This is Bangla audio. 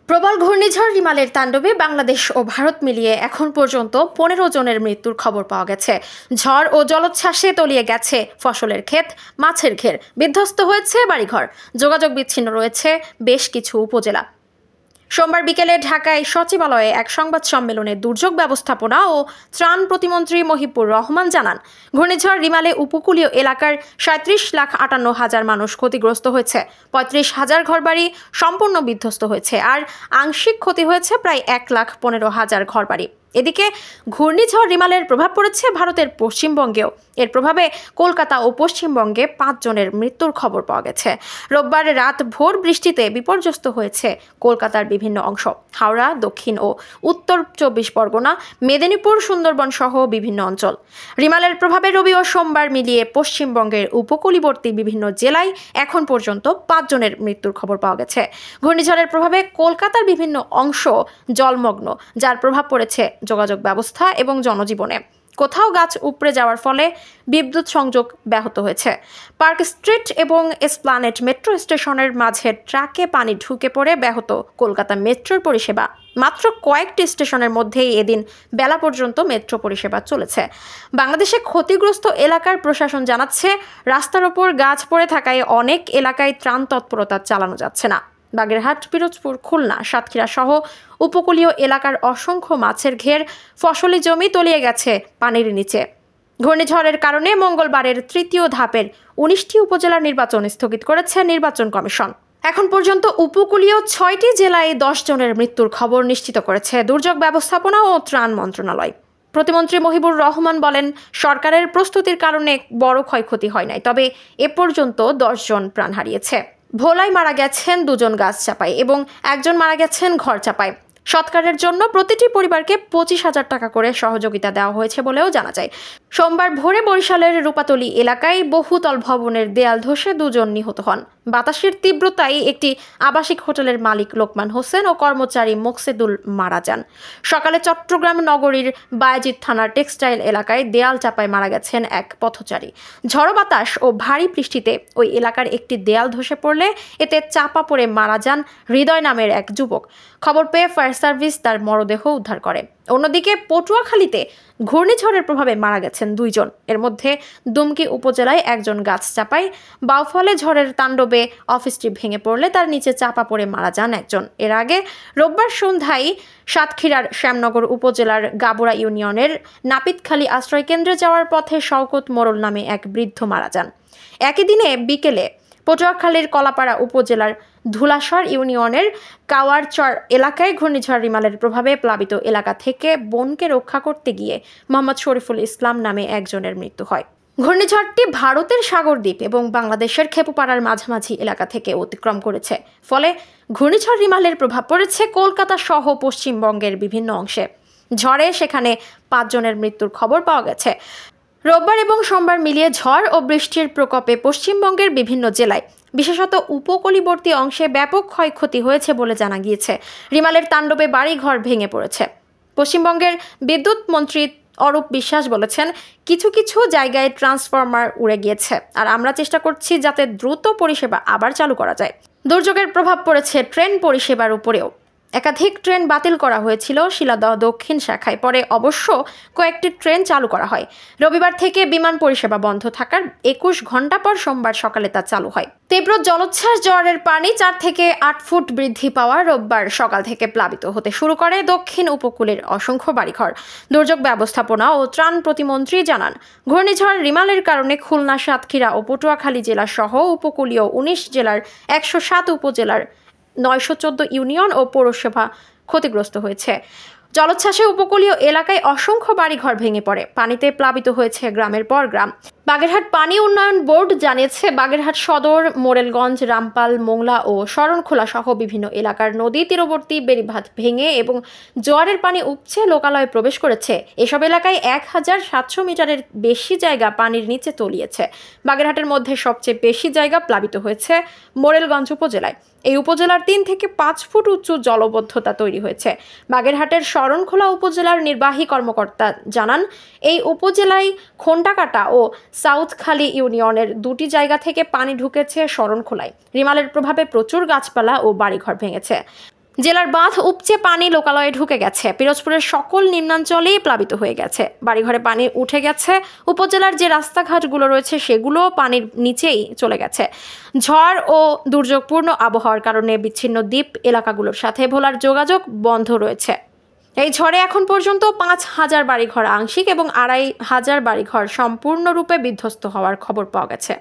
প্রবল ঘূর্ণিঝড় রিমালের তাণ্ডবে বাংলাদেশ ও ভারত মিলিয়ে এখন পর্যন্ত ১৫ জনের মৃত্যুর খবর পাওয়া গেছে। ঝড় ও জলোচ্ছ্বাসে তলিয়ে গেছে ফসলের ক্ষেত, মাছের ঘের, বিধ্বস্ত হয়েছে বাড়িঘর, যোগাযোগ বিচ্ছিন্ন রয়েছে বেশ কিছু উপজেলা। সোমবার বিকেলে ঢাকায় সচিবালয়ে এক সংবাদ সম্মেলনে দুর্যোগ ব্যবস্থাপনা ও ত্রাণ প্রতিমন্ত্রী মহিবুর রহমান জানান, ঘূর্ণিঝড় রিমালে উপকূলীয় এলাকার ৩৭,৫৮,০০০ মানুষ ক্ষতিগ্রস্ত হয়েছে, ৩৫,০০০ ঘরবাড়ি সম্পূর্ণ বিধ্বস্ত হয়েছে, আর আংশিক ক্ষতি হয়েছে প্রায় ১,১৫,০০০ ঘরবাড়ি। এদিকে ঘূর্ণিঝড় রিমালের প্রভাব পড়েছে ভারতের পশ্চিমবঙ্গেও। এর প্রভাবে কলকাতা ও পশ্চিমবঙ্গে ৫ জনের মৃত্যুর খবর পাওয়া গেছে। রোববার রাত ভোর বৃষ্টিতে বিপর্যস্ত হয়েছে কলকাতার বিভিন্ন অংশ। হাওড়া, দক্ষিণ ও উত্তর ২৪ পরগনা, মেদিনীপুর, সুন্দরবন সহ বিভিন্ন অঞ্চল। রিমালের প্রভাবে রবি ও সোমবার মিলিয়ে পশ্চিমবঙ্গের উপকূলবর্তী বিভিন্ন জেলায় এখন পর্যন্ত ৫ জনের মৃত্যুর খবর পাওয়া গেছে। ঘূর্ণিঝড়ের প্রভাবে কলকাতার বিভিন্ন অংশ জলমগ্ন, যার প্রভাব পড়েছে যোগাযোগ ব্যবস্থা এবং জনজীবনে। কোথাও গাছ উপড়ে যাওয়ার ফলে বিদ্যুৎ সংযোগ ব্যাহত হয়েছে। পার্ক স্ট্রিট এবং এসপ্লানেড মেট্রো স্টেশনের মাঝে ট্রাকে পানি ঢুকে পড়ে ব্যাহত কলকাতা মেট্রোর পরিষেবা। মাত্র কয়েকটি স্টেশনের মধ্যেই এদিন বেলা পর্যন্ত মেট্রো পরিষেবা চলেছে। বাংলাদেশে ক্ষতিগ্রস্ত এলাকার প্রশাসন জানাচ্ছে, রাস্তার ওপর গাছ পড়ে থাকায় অনেক এলাকায় ত্রাণ তৎপরতা চালানো যাচ্ছে না। বাগেরহাট, পিরোজপুর, খুলনা, সাতক্ষীরা সহ উপকূলীয় এলাকার অসংখ্য মাছের ঘের, ফসলি জমি তলিয়ে গেছে পানির নিচে। ঘূর্ণিঝড়ের কারণে মঙ্গলবারের তৃতীয় ধাপের ১৯টি উপজেলার নির্বাচন স্থগিত করেছে নির্বাচন কমিশন। এখন পর্যন্ত উপকূলীয় ৬টি জেলায় ১০ জনের মৃত্যুর খবর নিশ্চিত করেছে দুর্যোগ ব্যবস্থাপনা ও ত্রাণ মন্ত্রণালয়। প্রতিমন্ত্রী মহিবুর রহমান বলেন, সরকারের প্রস্তুতির কারণে বড় ক্ষয়ক্ষতি হয় নাই, তবে এ পর্যন্ত ১০ জন প্রাণ হারিয়েছে। ভোলায় মারা গেছেন ২ জন গাছ চাপায় এবং ১ জন মারা গেছেন ঘর চাপায়। সৎকারের জন্য প্রতিটি পরিবারকে ২৫,০০০ টাকা করে সহযোগিতা দেওয়া হয়েছে বলেও জানা যায়। সোমবার ভোরে বরিশালের রূপাতলী এলাকায় বহুতল ভবনের দেয়াল ধসে ২ জন নিহত হন। বাতাসের তীব্রতায় একটি আবাসিক হোটেলের মালিক লোকমান হোসেন ও কর্মচারী মোকসেদুল মারা যান। সকালে চট্টগ্রাম নগরীর বায়েজিদ থানার টেক্সটাইল এলাকায় দেয়াল চাপায় মারা গেছেন এক পথচারী। ঝড়ো বাতাস ও ভারী বৃষ্টিতে ওই এলাকার একটি দেয়াল ধসে পড়লে এতে চাপা পড়ে মারা যান হৃদয় নামের এক যুবক। খবর পেয়ে ফায়ার সার্ভিস তার মরদেহ উদ্ধার করে। অন্যদিকে পটুয়াখালীতে ঘূর্ণিঝড়ের প্রভাবে মারা গেছেন ২ জন। এর মধ্যে দুমকি উপজেলায় ১ জন গাছ চাপায়, বাউফলে ঝড়ের তাণ্ডবে অফিসটি ভেঙে পড়লে তার নিচে চাপা পড়ে মারা যান ১ জন। এর আগে রোববার সন্ধ্যায় সাতক্ষীরার শ্যামনগর উপজেলার গাবুরা ইউনিয়নের নাপিতখালী আশ্রয়কেন্দ্রে যাওয়ার পথে শওকত মোড়ল নামে এক বৃদ্ধ মারা যান। একই দিনে বিকেলে পটুয়াখালীর কলাপাড়া উপজেলার ধুলাসর ইউনিয়নের কাওয়ারচর এলাকায় ঘূর্ণিঝড় রিমালের প্রভাবে প্লাবিত এলাকা থেকে বনকে রক্ষা করতে গিয়ে মোহাম্মদ শরীফুল ইসলাম নামে একজনের মৃত্যু হয়। ঘূর্ণিঝড়টি ভারতের সাগরদ্বীপ এবং বাংলাদেশের খেপুপাড়ার মাঝামাঝি এলাকা থেকে অতিক্রম করেছে। ফলে ঘূর্ণিঝড় রিমালের প্রভাব পড়েছে কলকাতা সহ পশ্চিমবঙ্গের বিভিন্ন অংশে। ঝড়ে সেখানে ৫ জনের মৃত্যুর খবর পাওয়া গেছে। রোববার এবং সোমবার মিলিয়ে ঝড় ও বৃষ্টির প্রকোপে পশ্চিমবঙ্গের বিভিন্ন জেলায়, বিশেষত উপকূলীবর্তী অংশে ব্যাপক ক্ষয়ক্ষতি হয়েছে বলে জানা গিয়েছে। রিমালের তাণ্ডবে বাড়িঘর ভেঙে পড়েছে। পশ্চিমবঙ্গের বিদ্যুৎ মন্ত্রী অরূপ বিশ্বাস বলেছেন, কিছু কিছু জায়গায় ট্রান্সফরমার উড়ে গিয়েছে, আর আমরা চেষ্টা করছি যাতে দ্রুত পরিষেবা আবার চালু করা যায়। দুর্যোগের প্রভাব পড়েছে ট্রেন পরিষেবার উপরেও। একাধিক ট্রেন বাতিল করা হয়েছিল শিলাদহ দক্ষিণ শাখায়, পরে অবশ্য কয়েকটি ট্রেন চালু করা হয়। রবিবার থেকে বিমান পরিষেবা বন্ধ থাকার ২১ ঘন্টা পর সোমবার সকালে তা চালু হয়। তীব্র জলোচ্ছ্বাস, জোয়ারের পানি ৪ থেকে ৮ ফুট বৃদ্ধি পাওয়া রোববার সকাল থেকে প্লাবিত হতে শুরু করে দক্ষিণ উপকূলের অসংখ্য বাড়িঘর। দুর্যোগ ব্যবস্থাপনা ও ত্রাণ প্রতিমন্ত্রী জানান, ঘূর্ণিঝড় রিমালের কারণে খুলনা, সাতক্ষীরা ও পটুয়াখালী জেলা সহ উপকূলীয় ১৯ জেলার ১০৭ উপজেলার ৯১৪ ইউনিয়ন ও পৌরসভা ক্ষতিগ্রস্ত হয়েছে। জলোচ্ছ্বাসে উপকূলীয় এলাকায় অসংখ্য বাড়িঘর ভেঙে পড়ে, পানিতে প্লাবিত হয়েছে গ্রামের পর গ্রাম। বাগেরহাট পানি উন্নয়ন বোর্ড জানিয়েছে, বাগেরহাট সদর, মোরেলগঞ্জ, রামপাল, মোংলা ও শরণখোলা সহ বিভিন্ন এলাকার নদী তীরবর্তী বেড়িবাঁধ ভেঙে এবং জোয়ারের পানি উপচে লোকালয়ে প্রবেশ করেছে। এসব এলাকায় ১,৭০০ মিটারের বেশি জায়গা পানির নিচে তলিয়েছে। বাগেরহাটের মধ্যে সবচেয়ে বেশি জায়গা প্লাবিত হয়েছে মোরেলগঞ্জ উপজেলায়। এই উপজেলার ৩ থেকে ৫ ফুট উঁচু জলবদ্ধতা তৈরি হয়েছে। বাগেরহাটের শরণখোলা উপজেলার নির্বাহী কর্মকর্তা জানান, এই উপজেলায় খোন্টাকাটা ও সাউথখালী ইউনিয়নের ২টি জায়গা থেকে পানি ঢুকেছে শরণখোলায়। রিমালের প্রভাবে প্রচুর গাছপালা ও বাড়িঘর ভেঙেছে। জেলার বাঁধ উপচে পানি লোকালয়ে ঢুকে গেছে। পিরোজপুরের সকল নিম্নাঞ্চলেই প্লাবিত হয়ে গেছে। বাড়িঘরে পানি উঠে গেছে। উপজেলার যে রাস্তাঘাটগুলো রয়েছে সেগুলো পানির নিচেই চলে গেছে। ঝড় ও দুর্যোগপূর্ণ আবহাওয়ার কারণে বিচ্ছিন্ন দ্বীপ এলাকাগুলোর সাথে ভোলার যোগাযোগ বন্ধ রয়েছে। এই ঝড়ে এখন পর্যন্ত 5,000 বাড়িঘর আংশিক এবং 2,500 বাড়িঘর সম্পূর্ণরূপে বিধ্বস্ত হওয়ার খবর পাওয়া গেছে।